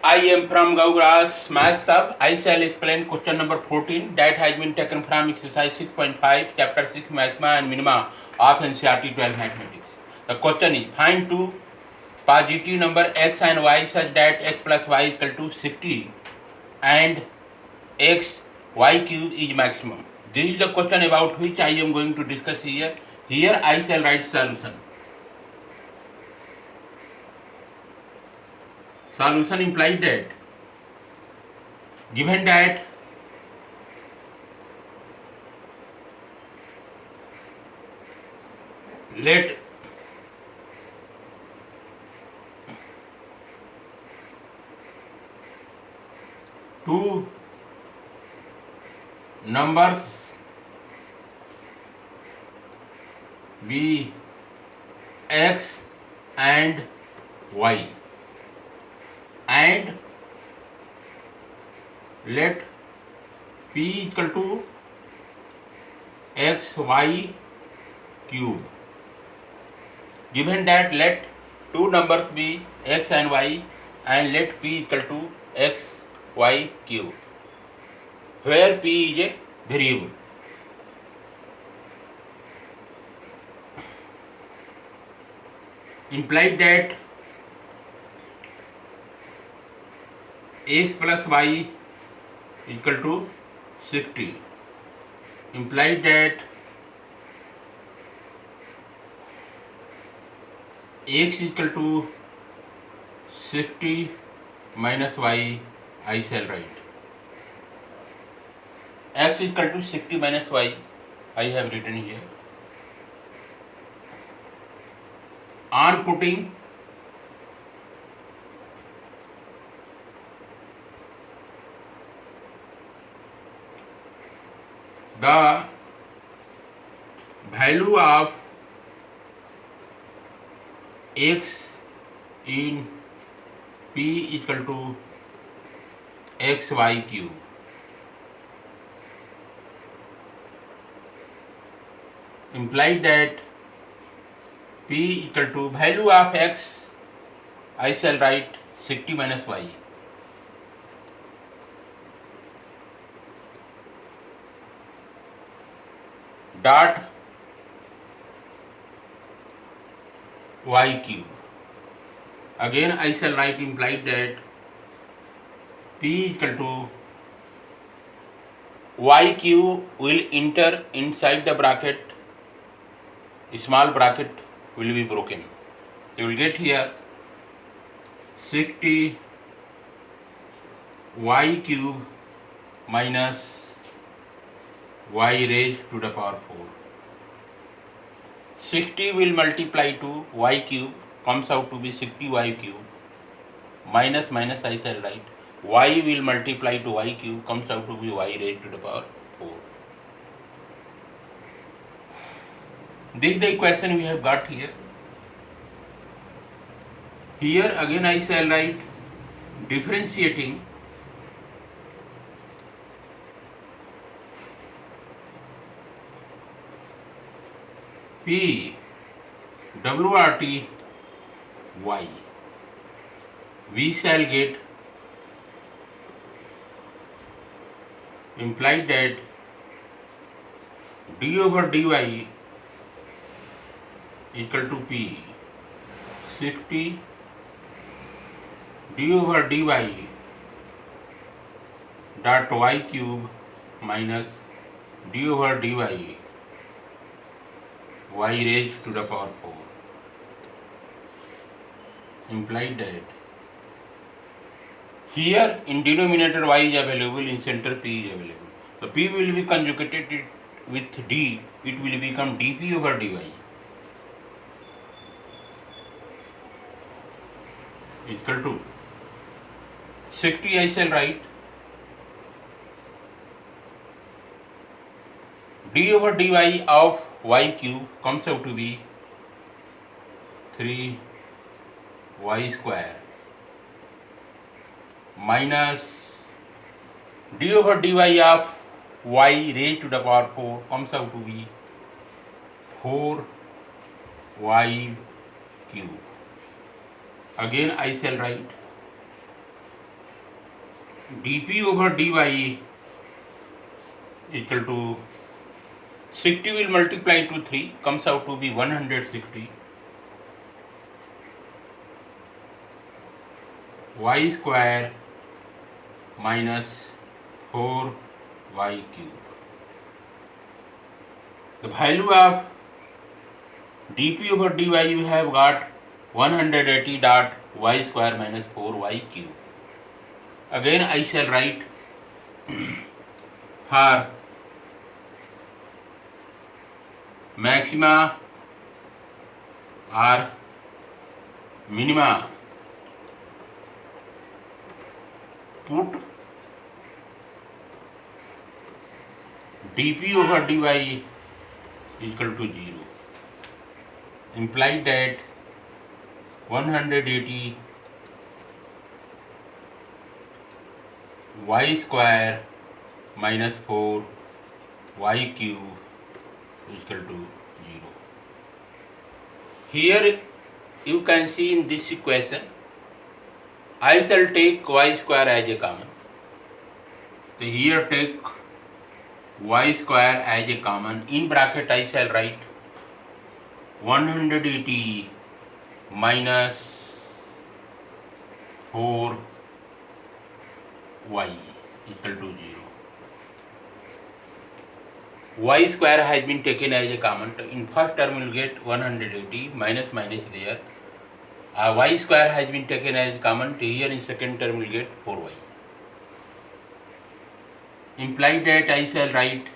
I am from Gauras Math Sub. I shall explain question number 14 that has been taken from exercise 6.5, chapter 6 Mathema and Minima of NCERT 12 Mathematics. The question is find two positive number x and y such that x plus y is equal to 60 and x y cube is maximum. This is the question about which I am going to discuss here. Here I shall write solution. Solution implies that given that let two numbers be x and y and let p equal to x y cube. Given that let two numbers be x and y and let p equal to x y cube, where p is a variable. Implied that x plus y equal to 60. Implied that x equal to 60 minus y, I shall write. X equal to 60 minus y, I have written here. On putting the value of x in p equal to xy cube, implied that p equal to value of x, I shall write 60 minus y. Dot y cube. Again I shall write implied that p equal to y cube will enter inside the bracket, small bracket will be broken. You will get here 60 y cube minus y raised to the power 4. 60 will multiply to y cube, comes out to be 60 y cube, minus minus I shall write, y will multiply to y cube, comes out to be y raised to the power 4. This is the equation we have got here. Here again I shall write differentiating P WRT y. We shall get implied that d over dy equal to P 60 d over dy dot y cube minus d over dy y raised to the power 4, implied that here in denominator y is available, in center p is available. So p will be conjugated with d, it will become dp over dy equal to 60 I shall write d over dy of y cube comes out to be 3y square minus d over dy of y raised to the power 4 comes out to be 4y cube. Again I shall write dp over dy equal to 60 will multiply to 3, comes out to be 160 y square minus 4y cube. The value of dp over dy you have got 180 dot y square minus 4y cube. Again I shall write for maxima or minima, put dp over dy equal to 0, implied that 180 y square minus 4 y cube equal to 0. Here you can see in this equation, I shall take y square as a common. So here take y square as a common. In bracket I shall write 180 minus 4y equal to 0. Y square has been taken as a common. In first term you will get 180 minus there. Y square has been taken as common. Here in second term you will get 4y. Implied that I shall write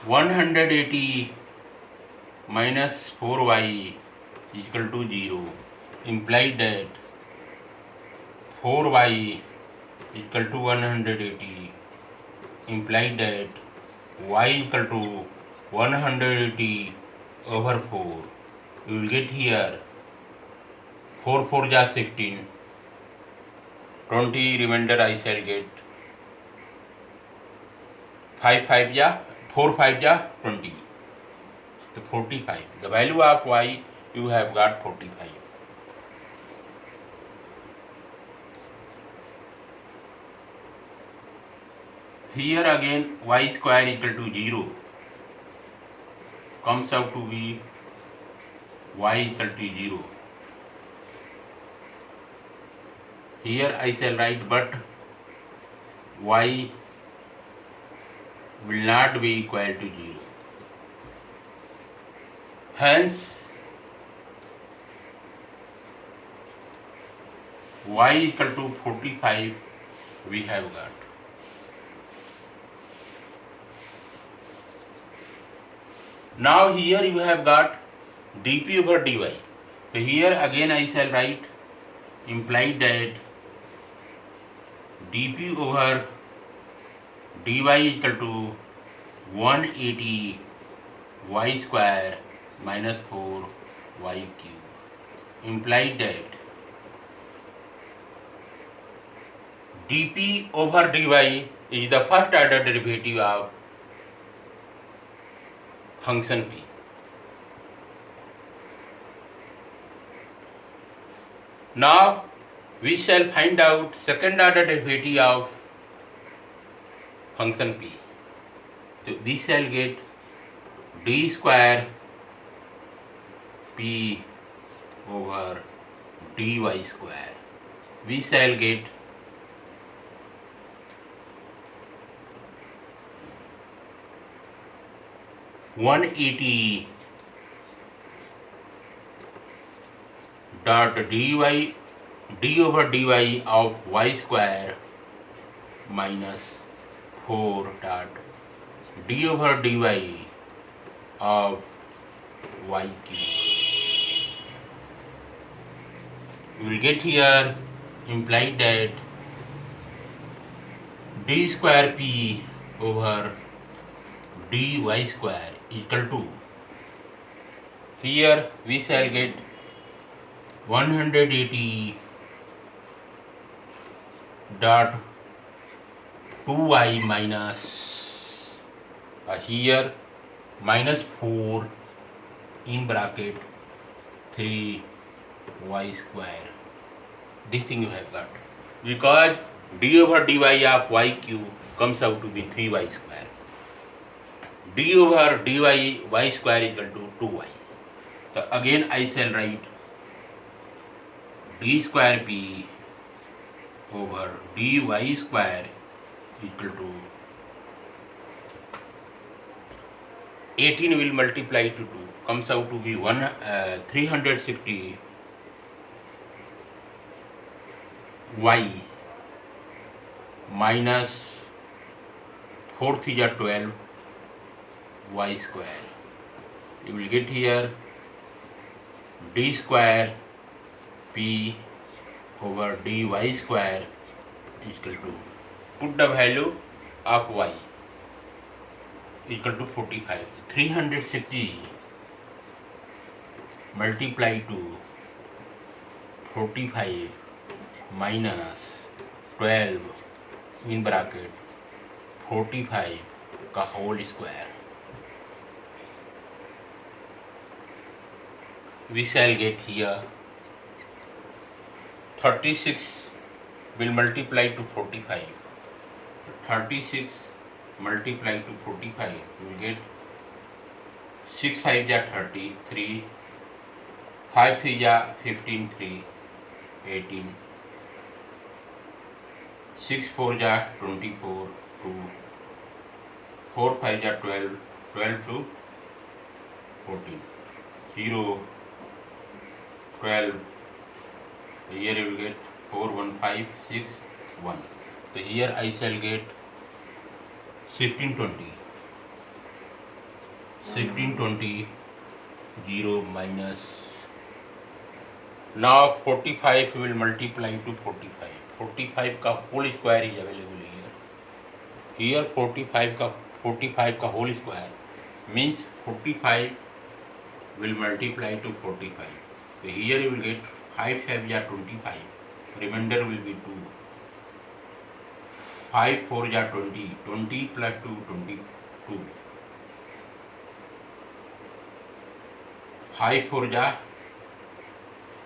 180 minus 4y equal to 0. Implied that 4y equal to 180. Implied that y equal to 180 over 4. You will get here 4 4 ja 16, 20 remainder I shall get 5 5 ja 4 5 ja 20, so 45. The value of y you have got 45. Here again y square equal to 0 comes out to be y equal to 0. Here I shall write, but y will not be equal to 0. Hence y equal to 45 we have got. Now here you have got dp over dy. So here again I shall write, implied that dp over dy equal to 180 y square minus 4 y cube. Implied that dp over dy is the first order derivative of function p. Now we shall find out second order derivative of function p. So we shall get d square p over dy square. We shall get (180) dot d over dy of y square minus 4 dot d over dy of y cube. We will get here, implied that d square p over dy square equal to, here we shall get 180 dot 2y minus here minus 4 in bracket 3y square. This thing you have got, because d over dy of y cube comes out to be 3y square. d over dy y square equal to 2y. So again I shall write d square p over dy square equal to 18 will multiply to 2 comes out to be 360 y minus 4 3 12 y square. You will get here d square p over dy square is equal to, put the value of y equal to 45. 360 multiply to 45 minus 12 in bracket 45 का whole square. We shall get here 36 will multiply to 45. 36 multiply to 45, you will get 6 5 ja 30, 3 5 3 ja 15, 3 18, 6 4 ja 24, 2 4 5 ja 12, 12 to 14, 0 12. Here you will get 4 1 5 6 1. So here I shall get 16 20. 16 20 0 minus. Now 45 will multiply to 45. 45 का whole square is available here. Here 45 का whole square means 45 will multiply to 45. So here you will get 5 5 ja 25. Remainder will be 2. 5 4 ja 20. 20 plus 2 22. 5 4 ja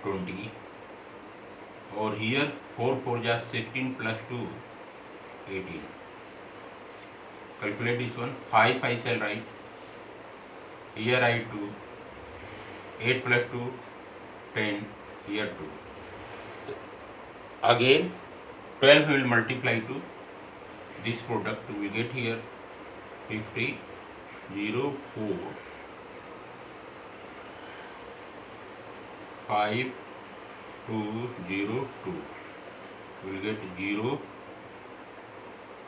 20. और here 4 4 ja 16 plus 2 18. Calculate this one. 5 I shall write. Here I 2. 8 plus 2 10. Here 2. Again 12 will multiply to this product. We get here 50 0 4 5 2 0 2. We will get 0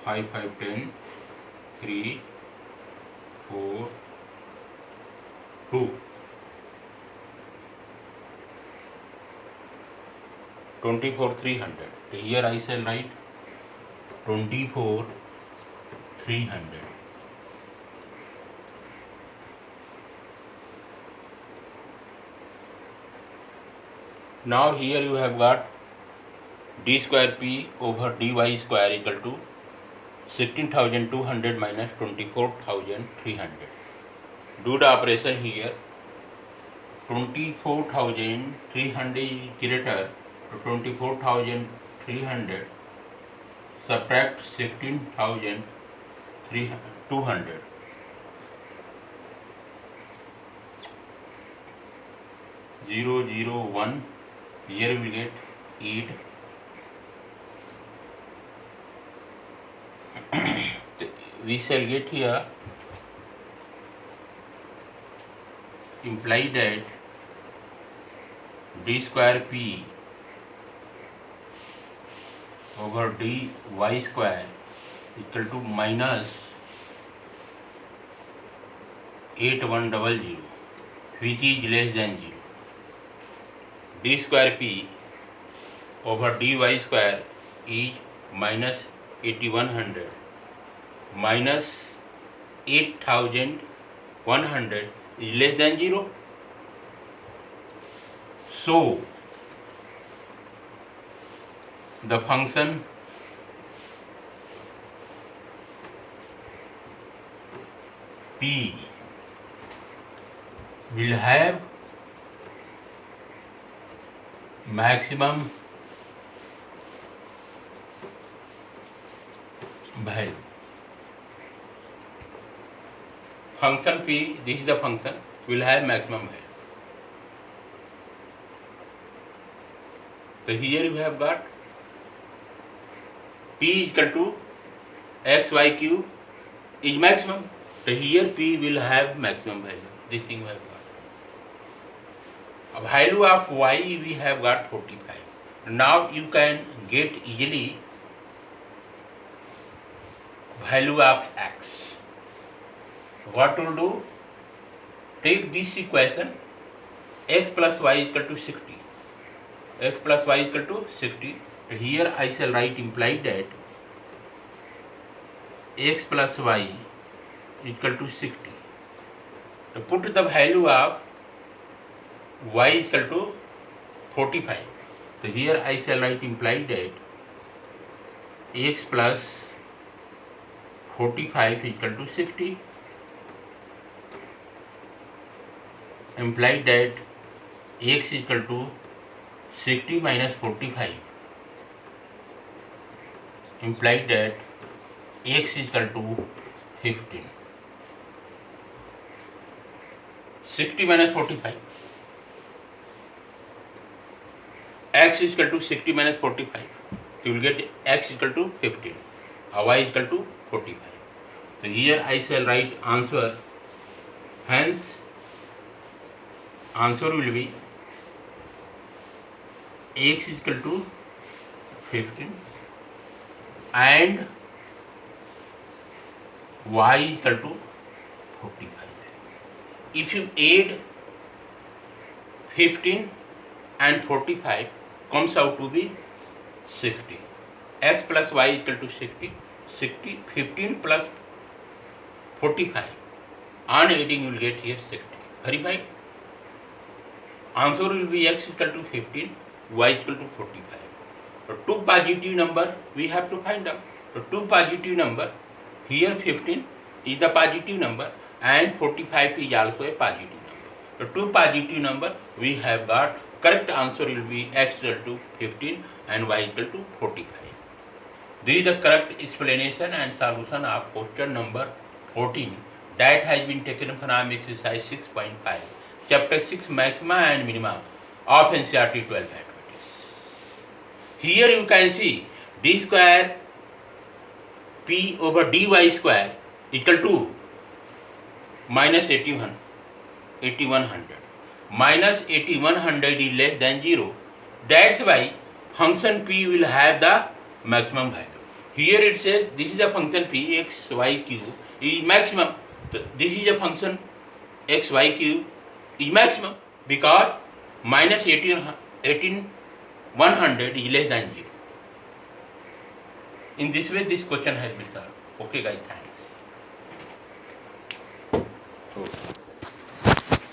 5 5 10 3 4 2. 24 300. So here I shall write 24 300. Now here you have got d square p over dy square equal to 16,200 minus 24,300. Do the operation here. 24,300 is greater to 24,300. Subtract 16,200. 0 0 1. Here we will get 8. We shall get here imply that d square p over dy square equal to minus 8100, which is less than 0. d square p over dy square is minus 8100 minus 8100 is less than 0. So the function p will have maximum value. Function p, this is the function, will have maximum value. So here we have got p is equal to xy cube is maximum. So here p will have maximum value. This thing we have got. A value of y we have got 45. Now you can get easily value of x. What to do? Take this equation, x plus y is equal to 60. X plus y is equal to 60. Here I shall write implied that x plus y is equal to 60. So put the value of y is equal to 45. So here I shall write implied that x plus 45 is equal to 60. Implied that x is equal to 60 minus 45. Implied that x is equal to 15. 60 minus 45. X is equal to 60 minus 45. You will get x is equal to 15. Y is equal to 45. So here I shall write answer. Hence, answer will be x is equal to 15 and y is equal to 45. If you add 15 and 45, comes out to be 60. X plus y is equal to 60. 60, 15 plus 45. On adding you will get here 60. Verified? Answer will be x equal to 15, y equal to 45. So two positive number we have to find out. So two positive number, here 15 is the positive number and 45 is also a positive number. So two positive number we have got. Correct answer will be x equal to 15 and y equal to 45. This is the correct explanation and solution of question number 14 that has been taken from exercise 6.5, chapter 6 maxima and minima of NCERT 12 mathematics. Here you can see d square p over dy square equal to minus 8100. Minus 8100 is less than 0. That's why function p will have the maximum value. Here it says this is a function p x y cube is maximum. So this is a function x y cube is maximum because minus 18100 is less than 0. In this way this question has been solved. Okay guys, thanks. So,